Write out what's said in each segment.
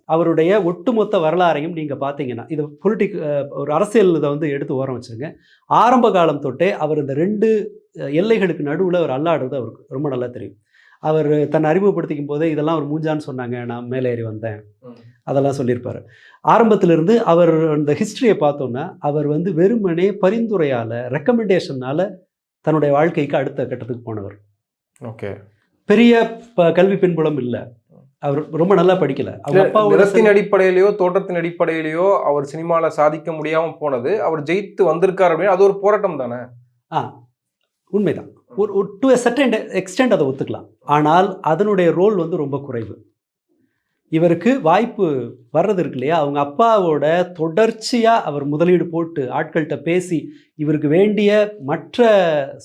அவருடைய ஒட்டுமொத்த வரலாறையும் நீங்கள் பார்த்தீங்கன்னா இது ஒரு அரசியல் இதை வந்து எடுத்து ஓரம் வச்சுருங்க. ஆரம்ப காலம் தொட்டே அவர் இந்த 2 எல்லைகளுக்கு நடுவில் அவர் அல்லாடுறது அவருக்கு ரொம்ப நல்லா தெரியும். அவர் தன்னை அறிமுகப்படுத்திக்கும் போதே இதெல்லாம் ஒரு மூஞ்சான்னு சொன்னாங்க, நான் மேலே ஏறி வந்தேன், அதெல்லாம் சொல்லியிருப்பார். ஆரம்பத்திலிருந்து அவர் அந்த ஹிஸ்ட்ரியை பார்த்தோன்னா அவர் வந்து வெறுமனே பரிந்துரையால், ரெக்கமெண்டேஷனால் தன்னுடைய வாழ்க்கைக்கு அடுத்த கட்டத்துக்கு போனவர். ஓகே. பெரிய கல்வி பின்புலம் இல்லை, அவர் ரொம்ப நல்லா படிக்கல. அவங்க அப்பாவின் அடிப்படையிலையோ தோற்றத்தின் அடிப்படையிலையோ அவர் சினிமாவில் சாதிக்க முடியாமல் போனது, அவர் ஜெயித்து வந்திருக்கார் அப்படின்னு அது ஒரு போராட்டம் தானே? உண்மைதான். ஒரு டு எ சர்டன் எக்ஸ்டெண்ட் அதை ஒத்துக்கலாம். ஆனால் அதனுடைய ரோல் வந்து ரொம்ப குறைவு. இவருக்கு வாய்ப்பு வர்றது இருக்கு இல்லையா, அவங்க அப்பாவோட தொடர்ச்சியாக அவர் முதலீடு போட்டு ஆட்கள்கிட்ட பேசி இவருக்கு வேண்டிய மற்ற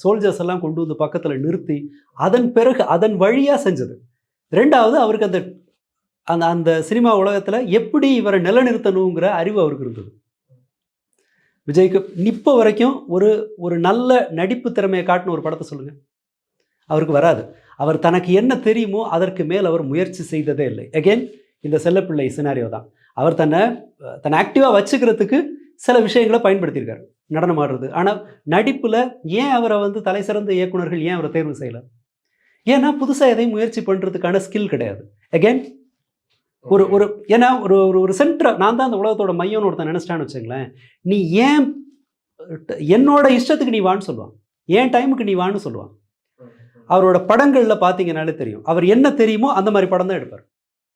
சோல்ஜர்ஸ் எல்லாம் கொண்டு வந்து பக்கத்தில் நிறுத்தி அதன் பிறகு அதன் வழியாக செஞ்சது. 2வது அவருக்கு அந்த அந்த அந்த சினிமா உலகத்தில் எப்படி இவரை நிலைநிறுத்தணுங்கிற அறிவு அவருக்கு இருந்தது. விஜய்க்கு இப்போ வரைக்கும் ஒரு நல்ல நடிப்பு திறமையை காட்டின ஒரு படத்தை சொல்லுங்கள், அவருக்கு வராது. அவர் தனக்கு என்ன தெரியுமோ அதற்கு மேல் அவர் முயற்சி செய்ததே இல்லை. அகெயின் இந்த செல்லப்பிள்ளை சினாரியோ தான். அவர் தன்னை ஆக்டிவாக வச்சுக்கிறதுக்கு சில விஷயங்களை பயன்படுத்தியிருக்காரு, நடனம் ஆடுறது. ஆனால் நடிப்பில் ஏன் அவரை வந்து தலை சிறந்த இயக்குனர்கள் ஏன் அவரை தேர்வு செய்யலை? ஏன்னா புதுசாக எதையும் முயற்சி பண்ணுறதுக்கான ஸ்கில் கிடையாது. அகெயின் ஏன்னா ஒரு சென்டர், நான் தான் அந்த உலகத்தோட மையம்னு ஒருத்தன் நினச்சிட்டான்னு வச்சுங்களேன், நீ ஏன் என்னோட இஷ்டத்துக்கு நீ வான்னு சொல்லுவான், ஏன் டைமுக்கு நீ வான்னு சொல்லுவான். அவரோட படங்களில் பார்த்தீங்கன்னாலே தெரியும், அவர் என்ன தெரியுமோ அந்த மாதிரி படம் தான் எடுப்பார்.